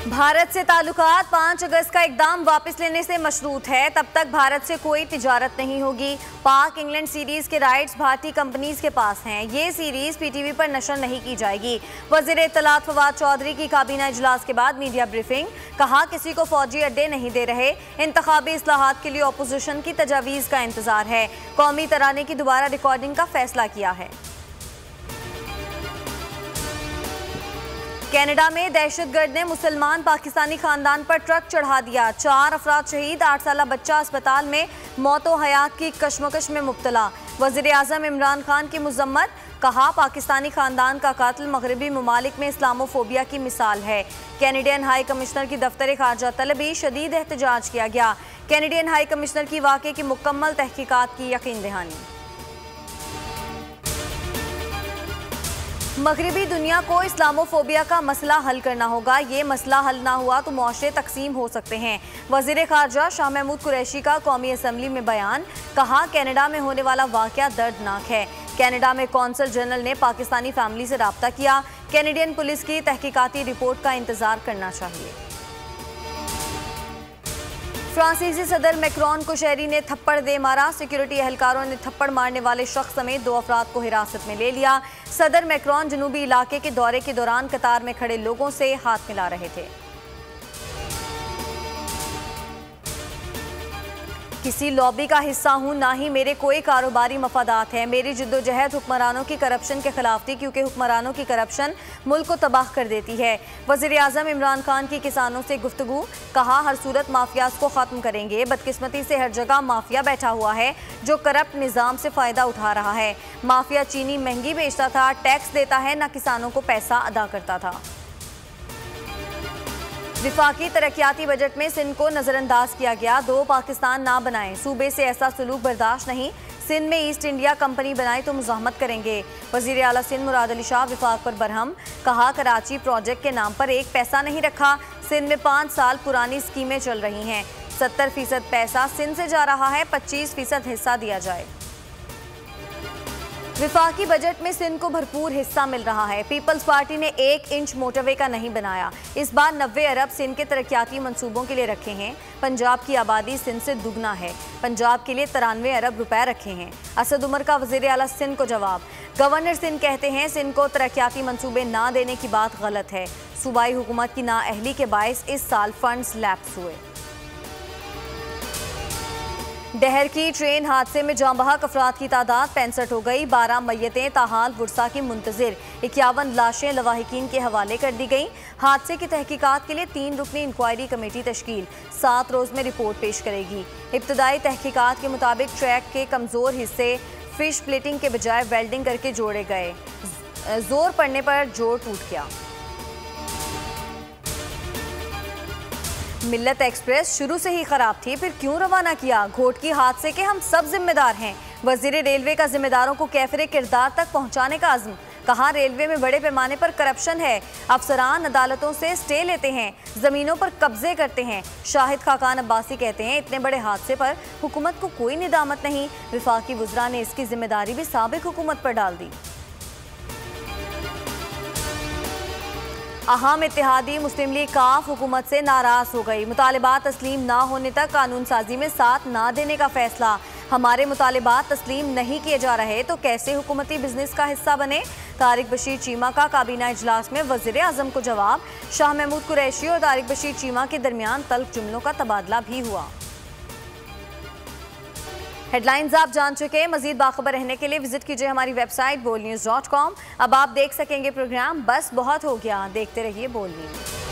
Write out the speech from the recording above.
भारत से ताल्लुकात 5 अगस्त का इकदाम वापस लेने से मशरूत है। तब तक भारत से कोई तिजारत नहीं होगी। पाक इंग्लैंड सीरीज के राइट्स भारतीय कंपनीज के पास हैं। ये सीरीज पीटीवी पर नशर नहीं की जाएगी। वज़ीर इत्तलात फवाद चौधरी की काबीना इजलास के बाद मीडिया ब्रीफिंग, कहा किसी को फौजी अड्डे नहीं दे रहे। इंतखाबी इस्लाहात के लिए अपोजिशन की तजावीज़ का इंतजार है। कौमी तराने की दोबारा रिकॉर्डिंग का फैसला किया है। कनाडा में दहशतगर्द ने मुसलमान पाकिस्तानी खानदान पर ट्रक चढ़ा दिया। 4 अफराद शहीद, 8 साला बच्चा अस्पताल में मौत व हयात की कशमकश में मुब्तला। वज़ीर आज़म इमरान खान की मुज़म्मत, कहा पाकिस्तानी खानदान का कातिल मगरबी ममालिक में इस्लामोफोबिया की मिसाल है। कैनेडियन हाई कमिश्नर की दफ्तर खारजा तलबी, शदीद एहतजाज किया गया। कैनेडियन हाई कमिश्नर की वाक़े की मुकम्मल तहकीकात की यकीन दहानी। मगरबी दुनिया को इस्लामोफोबिया का मसला हल करना होगा। ये मसला हल ना हुआ तो मुआशरे तकसीम हो सकते हैं। वज़ीर खारजा शाह महमूद कुरैशी का कौमी असम्बली में बयान, कहा कनाडा में होने वाला वाक़या दर्दनाक है। कनाडा में कौंसल जनरल ने पाकिस्तानी फैमिली से रब्ता किया। कैनेडियन पुलिस की तहकीकाती रिपोर्ट का इंतजार करना चाहिए। फ्रांसीसी सदर मैक्रोन को शहरी ने थप्पड़ दे मारा। सिक्योरिटी एहलकारों ने थप्पड़ मारने वाले शख्स समेत 2 अफराद को हिरासत में ले लिया। सदर मैक्रोन जनूबी इलाके के दौरे के दौरान कतार में खड़े लोगों से हाथ मिला रहे थे। किसी लॉबी का हिस्सा हूं, ना ही मेरे कोई कारोबारी मफादात हैं। मेरी जिद्दोजहद हुक्मरानों की करप्शन के खिलाफ थी, क्योंकि हुक्मरानों की करप्शन मुल्क को तबाह कर देती है। वज़ीर आज़म इमरान खान की किसानों से गुफ्तगू, कहा हर सूरत माफियाज को ख़त्म करेंगे। बदकिस्मती से हर जगह माफिया बैठा हुआ है जो करप्ट निज़ाम से फ़ायदा उठा रहा है। माफिया चीनी महंगी बेचता था, टैक्स देता है, न किसानों को पैसा अदा करता था। विफाकी तरक्याती बजट में सिंध को नज़रअंदाज किया गया। 2 पाकिस्तान ना बनाएं, सूबे से ऐसा सलूक बर्दाश्त नहीं। सिंध में ईस्ट इंडिया कंपनी बनाए तो मुज़ाहमत करेंगे। वज़ीर आला सिंध मुराद अली शाह विफाक पर बरहम, कहा कराची प्रोजेक्ट के नाम पर 1 पैसा नहीं रखा। सिंध में 5 साल पुरानी स्कीमें चल रही हैं। 70% पैसा सिंध से जा रहा है, 25% हिस्सा दिया जाए। विफाकी बजट में सिंध को भरपूर हिस्सा मिल रहा है। पीपल्स पार्टी ने 1 इंच मोटरवे का नहीं बनाया। इस बार 90 अरब सिंध के तरक्याती मंसूबों के लिए रखे हैं। पंजाब की आबादी सिंध से दुगना है। पंजाब के लिए 93 अरब रुपए रखे हैं। असद उमर का वज़ीर आला सिंध को जवाब, गवर्नर सिंध कहते हैं सिंध को तरक्याती मंसूबे ना देने की बात गलत है। सूबाई हुकूमत की नाअहली के बायस इस साल फंड्स लैप्स हुए। डहर की ट्रेन हादसे में जाँ बहक अफराद की तादाद 65 हो गई। 12 मैयतें ताहाल वुरसा की मुंतजिर। 51 लाशें लवाहिकीन के हवाले कर दी गईं। हादसे की तहकीकात के लिए 3 रुकनी इंक्वायरी कमेटी तश्कील 7 रोज़ में रिपोर्ट पेश करेगी। इब्तदाई तहकीकात के मुताबिक ट्रैक के कमज़ोर हिस्से फिश प्लेटिंग के बजाय वेल्डिंग करके जोड़े गए। जोर पड़ने पर जोड़ टूट गया। मिल्लत एक्सप्रेस शुरू से ही खराब थी, फिर क्यों रवाना किया? घोटकी हादसे के हम सब जिम्मेदार हैं। वज़ीर रेलवे का जिम्मेदारों को कैफरे किरदार तक पहुंचाने का अज़्म, कहा रेलवे में बड़े पैमाने पर करप्शन है। अफसरान अदालतों से स्टे लेते हैं, ज़मीनों पर कब्जे करते हैं। शाहिद खाकान अब्बासी कहते हैं इतने बड़े हादसे पर हुकूमत को कोई निदामत नहीं। विफाकी वज़रा ने इसकी जिम्मेदारी भी साबिक हुकूमत पर डाल दी। अहम इत्तेहादी मुस्लिम लीग काफ हुकूमत से नाराज हो गई। मुतालिबात तस्लीम ना होने तक कानून साजी में साथ ना देने का फैसला। हमारे मुतालिबात तस्लीम नहीं किए जा रहे तो कैसे हुकूमती बिजनेस का हिस्सा बने? तारिक बशीर चीमा का काबीना इजलास में वज़ीर आज़म को जवाब। शाह महमूद कुरैशी और तारिक बशीर चीमा के दरमियान तल्ख जुमलों का तबादला भी हुआ। हेडलाइंस आप जान चुके हैं। मजीद बाखबर रहने के लिए विजिट कीजिए हमारी वेबसाइट bolnews.com। अब आप देख सकेंगे प्रोग्राम बस बहुत हो गया। देखते रहिए बोल न्यूज़।